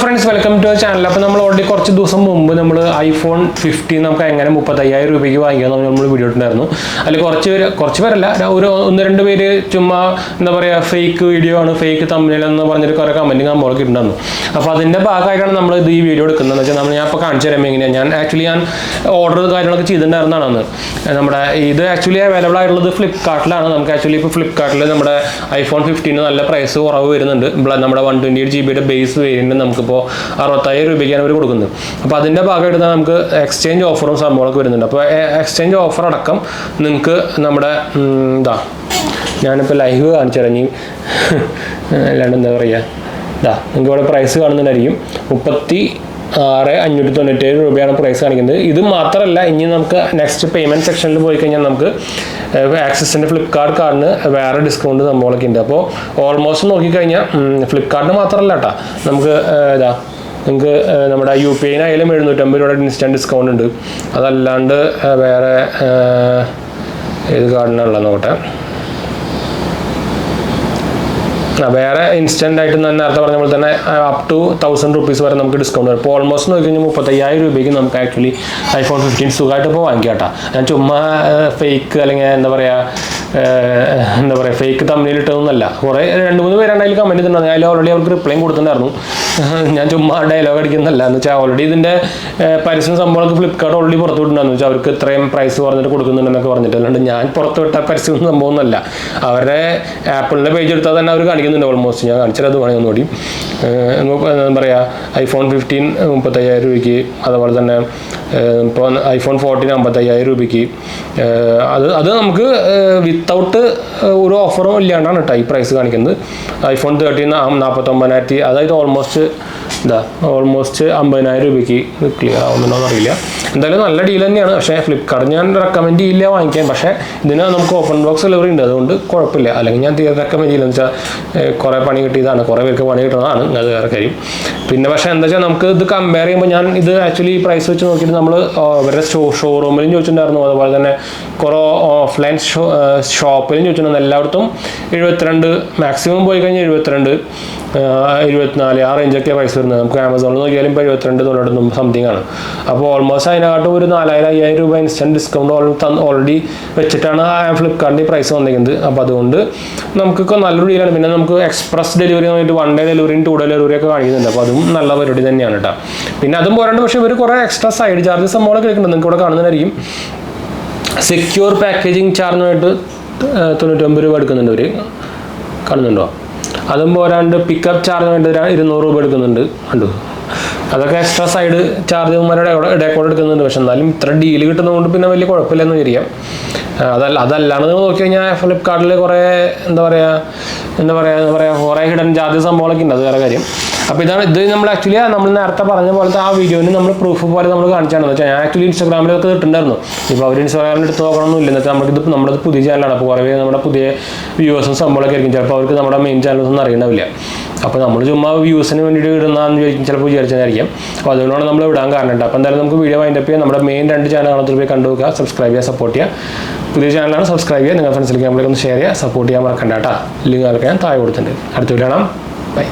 Friends, welcome to channel. അപ്പോൾ നമ്മൾ already കുറച്ച് ദിവസം മുമ്പ് നമ്മൾ iPhone 15 നമുക്ക് എങ്ങനെ 35,000 രൂപയ്ക്ക് വാങ്ങിക്കാമെന്ന് നമ്മൾ വീഡിയോ ഇട്ടുണ്ടായിരുന്നു. അതിൽ കുറച്ച് പേരല്ല, ഒരു 1-2 പേര് ചുമ്മാ എന്താ പറയുക, ഫേക്ക് വീഡിയോ ആണ്, ഫേക്ക് തമ്മിൽ എന്ന് പറഞ്ഞിട്ട് കുറേ കമൻറ്റ് നമ്മളൊക്കെ ഇട്ടുണ്ടായിരുന്നു. അപ്പോൾ അതിൻ്റെ ഭാഗമായിട്ടാണ് നമ്മൾ ഇത് ഈ വീഡിയോ എടുക്കുന്നത്. വെച്ചാൽ ഞാൻ ഇപ്പോൾ കാണിച്ചു തരാൻ എങ്ങനെയാണ് ഞാൻ ഓർഡർ കാര്യങ്ങളൊക്കെ ചെയ്തിട്ടുണ്ടായിരുന്നതാണ്. നമ്മുടെ ഇത് ആക്ച്വലി അവൈലബിൾ ആയിട്ടുള്ളത് ഫ്ലിപ്കാർട്ടിലാണ്. നമുക്ക് ആക്ച്വലി ഇപ്പോൾ ഫ്ലിപ്കാർട്ടിൽ നമ്മുടെ iPhone 15 നല്ല പ്രൈസ് കുറവ് വരുന്നുണ്ട്. നമ്മുടെ 128 GB ബേസ് വേരിയൻറ്റ് നമുക്കിപ്പോൾ 65,000 രൂപയ്ക്കാണ് അവർ കൊടുക്കുന്നത്. അപ്പോൾ അതിൻ്റെ ഭാഗമായിട്ട് നമുക്ക് എക്സ്ചേഞ്ച് ഓഫറും സംഭവങ്ങളൊക്കെ വരുന്നുണ്ട്. അപ്പോൾ എക്സ്ചേഞ്ച് ഓഫർ അടക്കം നിങ്ങൾക്ക് നമ്മുടെ ഞാനിപ്പോൾ ലൈവ് കാണിച്ചു തരാം. അല്ലാണ്ട് എന്താ പറയുക, നിങ്ങൾക്ക് ഇവിടെ പ്രൈസ് കാണുന്നുണ്ടായിരിക്കും. 36,597 രൂപയാണ് പ്രൈസ് കാണിക്കുന്നത്. ഇത് മാത്രമല്ല, ഇനി നമുക്ക് നെക്സ്റ്റ് പേയ്മെൻറ്റ് സെക്ഷനിൽ പോയി കഴിഞ്ഞാൽ നമുക്ക് ആക്സിസിൻ്റെ ഫ്ലിപ്കാർട്ട് കാർഡിന് വേറെ ഡിസ്കൗണ്ട് സംഭവങ്ങളൊക്കെ ഉണ്ട്. അപ്പോൾ ഓൾമോസ്റ്റ് നോക്കിക്കഴിഞ്ഞാൽ ഫ്ലിപ്കാർട്ടിന് മാത്രമല്ല കേട്ടോ, നമുക്ക് നിങ്ങൾക്ക് നമ്മുടെ UPI ആയാലും 750 രൂപയുടെ ഇൻസ്റ്റൻറ്റ് ഡിസ്കൗണ്ട് ഉണ്ട്. അതല്ലാണ്ട് വേറെ ഏത് കാർഡിനുള്ള നോക്കട്ടെ, വേറെ ഇൻസ്റ്റൻ്റ് ആയിട്ട് നേരത്തെ പറഞ്ഞ പോലെ തന്നെ അപ് ടു 1,000 രൂപീസ് വരെ നമുക്ക് ഡിസ്കൗണ്ട് വരും. ഇപ്പോൾ ഓൾമോസ്റ്റ് നോക്കി കഴിഞ്ഞാൽ 35,000 രൂപയ്ക്ക് നമുക്ക് ആക്ച്വലി iPhone 15 സുഖമായിട്ട് ഇപ്പോൾ വാങ്ങിക്കാം കേട്ടോ. ഞാൻ ചുമ്മാ ഫേക്ക് അല്ലെങ്കിൽ എന്താ പറയുക ഫേക്ക് തമ്മിലിട്ടതൊന്നുമല്ല. കുറേ 2-3 പേരാണ് അതിൽ കമൻറ്റ് ചെയ്തിട്ടുണ്ടായിരുന്നു. അതിൽ ഓൾറെഡി അവർക്ക് റിപ്ലൈയും കൊടുത്തിട്ടുണ്ടായിരുന്നു. ഞാൻ ചുമ്മാ ഡയലോഗ് അടിക്കുന്നതല്ല എന്ന് വെച്ചാൽ ഓൾറെഡി ഇതിൻ്റെ പരസ്യം സംഭവങ്ങൾക്ക് ഫ്ലിപ്കാർട്ട് ഓൾറെഡി പുറത്തു വിട്ടുണ്ടായിരുന്നു. വെച്ചാൽ അവർക്ക് ഇത്രയും പ്രൈസ് പറഞ്ഞിട്ട് കൊടുക്കുന്നുണ്ടെന്നൊക്കെ പറഞ്ഞിട്ട്. അല്ലാണ്ട് ഞാൻ പുറത്ത് വിട്ട പരസ്യം സംഭവമൊന്നുമല്ല. അവരുടെ ആപ്പിളിൻ്റെ പേജ് എടുത്താൽ തന്നെ അവർ കാണിക്കുന്നുണ്ട്. ഓൾമോസ്റ്റ് ഞാൻ കാണിച്ചത് അത് വേണമെങ്കിൽ ഒന്നുകൂടി എന്താ പറയുക, iPhone 15 35,000 രൂപയ്ക്ക്, അതുപോലെ തന്നെ ഇപ്പോൾ iPhone 14 55,000 രൂപയ്ക്ക്. അത് നമുക്ക് വിത്തൗട്ട് ഒരു ഓഫറും ഇല്ലാണ്ടാണ് കേട്ടോ ഈ പ്രൈസ് കാണിക്കുന്നത്. iPhone 13 49,000, അതായത് ഓൾമോസ്റ്റ് 50,000 രൂപയ്ക്ക്. ക്ലിയർ ആവുന്നുണ്ടോയെന്ന് അറിയില്ല. എന്തായാലും നല്ല ഡീൽ തന്നെയാണ്. പക്ഷേ ഫ്ലിപ്കാർട്ട് ഞാൻ റെക്കമെൻഡ് ചെയ്യില്ല വാങ്ങിക്കാൻ. പക്ഷേ ഇതിന് നമുക്ക് ഓപ്പൺ ബോക്സ് ഡെലിവറി ഉണ്ട്, അതുകൊണ്ട് കുഴപ്പമില്ല. അല്ലെങ്കിൽ ഞാൻ തീരെ റെക്കമെൻഡ് ചെയ്യില്ല. എന്ന് വെച്ചാൽ കുറേ പണി കിട്ടിയതാണ്, കുറേ പേർക്ക് പണി കിട്ടുന്നതാണ്, അത് വേറെ കാര്യം. പിന്നെ പക്ഷേ എന്താ വെച്ചാൽ നമുക്ക് ഇത് കമ്പയർ ചെയ്യുമ്പോൾ ഞാൻ ഇത് ആക്ച്വലി ഈ പ്രൈസ് വെച്ച് നോക്കിയിട്ട് നമ്മൾ അവരുടെ ഷോറൂമിലും ചോദിച്ചിട്ടുണ്ടായിരുന്നു. അതുപോലെ തന്നെ കുറേ ഓഫ്ലൈൻ ഷോപ്പിലും ചോദിച്ചിട്ടുണ്ടായിരുന്നു. എല്ലായിടത്തും 72, മാക്സിമം പോയി കഴിഞ്ഞാൽ 72, 24 ആ റേഞ്ചൊക്കെ പ്രൈസ് വരുന്നത്. നമുക്ക് ആമസോണിൽ നോക്കിയാലും ഇപ്പോൾ 72 സംതിങ് ആണ്. അപ്പോൾ ഓൾമോസ്റ്റ് അതിനകത്ത് ഒരു 4,000-5,000 രൂപ ഇൻസ്റ്റൻറ്റ് ഡിസ്കൗണ്ട് ഓൾറെഡി വെച്ചിട്ടാണ് ഫ്ലിപ്കാർട്ടിൻ്റെ പ്രൈസ് വന്നിരിക്കുന്നത്. അപ്പോൾ അതുകൊണ്ട് നമുക്കൊക്കെ നല്ലൊരു ഡീലാണ്. പിന്നെ നമുക്ക് എക്സ്പ്രസ് ഡെലിവറി ആയിട്ട് 1 ഡേ ഡെലിവറിയും 2 ഡേ ഡെലിവറി ഒക്കെ കാണിക്കുന്നുണ്ട്. അപ്പോൾ അതും നല്ല പരിപാടി തന്നെയാണ് കേട്ടോ. പിന്നെ അതും പോരാണ്ട് പക്ഷേ ഇവർ കുറേ എക്സ്ട്രാ സൈഡ് ചാർജസ് സംഭവങ്ങളൊക്കെ കേൾക്കുന്നുണ്ട്. നിങ്ങൾക്ക് ഇവിടെ കാണുന്നതായിരിക്കും. സെക്യൂർ പാക്കേജിങ് ചാർജുമായിട്ട് 99 രൂപ എടുക്കുന്നുണ്ട് അവർ, കാണുന്നുണ്ടോ? അതും പോരാണ്ട് പിക്കപ്പ് ചാർജുമായിട്ട് 200 രൂപ എടുക്കുന്നുണ്ട്. കണ്ടു, അതൊക്കെ എക്സ്ട്രാ സൈഡ് ചാർജുമാരുടെ ഇടയ്ക്കൂടെ എടുക്കുന്നുണ്ട്. പക്ഷെ എന്നാലും ഇത്ര ഡീല് കിട്ടുന്നതുകൊണ്ട് പിന്നെ വലിയ കുഴപ്പമില്ലെന്ന് വിചാരിക്കാം. അതല്ലാണ്ട് നിങ്ങൾ നോക്കി കഴിഞ്ഞാൽ ഫ്ലിപ്കാർട്ടിൽ കുറേ എന്താ പറയുക കുറേ ഹിഡൻ ചാർജ് സംഭവങ്ങളൊക്കെ ഉണ്ട്, അത് വേറെ കാര്യം. അപ്പോൾ ഇത് നമ്മൾ ആക്ച്വലി നമ്മൾ നേരത്തെ പറഞ്ഞ പോലത്തെ ആ വീഡിയോന് നമ്മൾ പ്രൂഫ് പോലെ നമ്മൾ കാണിച്ചാണെന്ന് വെച്ചാൽ ഞാൻ ആക്ച്വലി ഇൻസ്റ്റാഗ്രാമിലൊക്കെ ഇട്ടിട്ടുണ്ടായിരുന്നു. ഇപ്പോൾ അവർ ഇൻസ്റ്റാഗ്രാമിൽ എടുത്ത് നോക്കണമെന്നില്ല. എന്ന് വെച്ചാൽ നമ്മളത് പുതിയ ചാനലാണ്. അപ്പോൾ കുറേ നമ്മുടെ പുതിയ വ്യൂവേഴ്സും സംഭവങ്ങളൊക്കെ ആയിരിക്കും. ചിലപ്പോൾ അവർക്ക് നമ്മുടെ മെയിൻ ചാനൽസൊന്നും അറിയണമില്ല. അപ്പോൾ നമ്മൾ ചുമ്മാ വ്യൂസിന് വേണ്ടിയിട്ട് ഇടുന്നതെന്ന് ചിലപ്പോൾ വിചാരിച്ചതായിരിക്കും. അപ്പോൾ അതുകൊണ്ടാണ് നമ്മൾ ഇടാൻ കാരണം. അപ്പോൾ എന്തായാലും നമുക്ക് വീഡിയോ വൈൻഡപ്പ് ചെയ്യാം. നമ്മുടെ മെയിൻ 2 ചാനലുകൾ പോയി കണ്ടുവെക്കുക, സബ്സ്ക്രൈബ് ചെയ്യുക, സപ്പോർട്ട് ചെയ്യുക. പുതിയ ചാനലാണ്, സബ്സ്ക്രൈബ് ചെയ്യുക. നിങ്ങളുടെ ഫ്രണ്ട്സിലേക്ക് നമ്മളൊന്ന് ഷെയർ ചെയ്യുക, സപ്പോർട്ട് ചെയ്യാൻ മറക്കണ്ട കേട്ടോ. ലിങ്ക് ഞാൻ താഴെ കൊടുത്തിട്ടുണ്ട്. അടുത്ത വീഡിയോ കാണാം. ബൈ.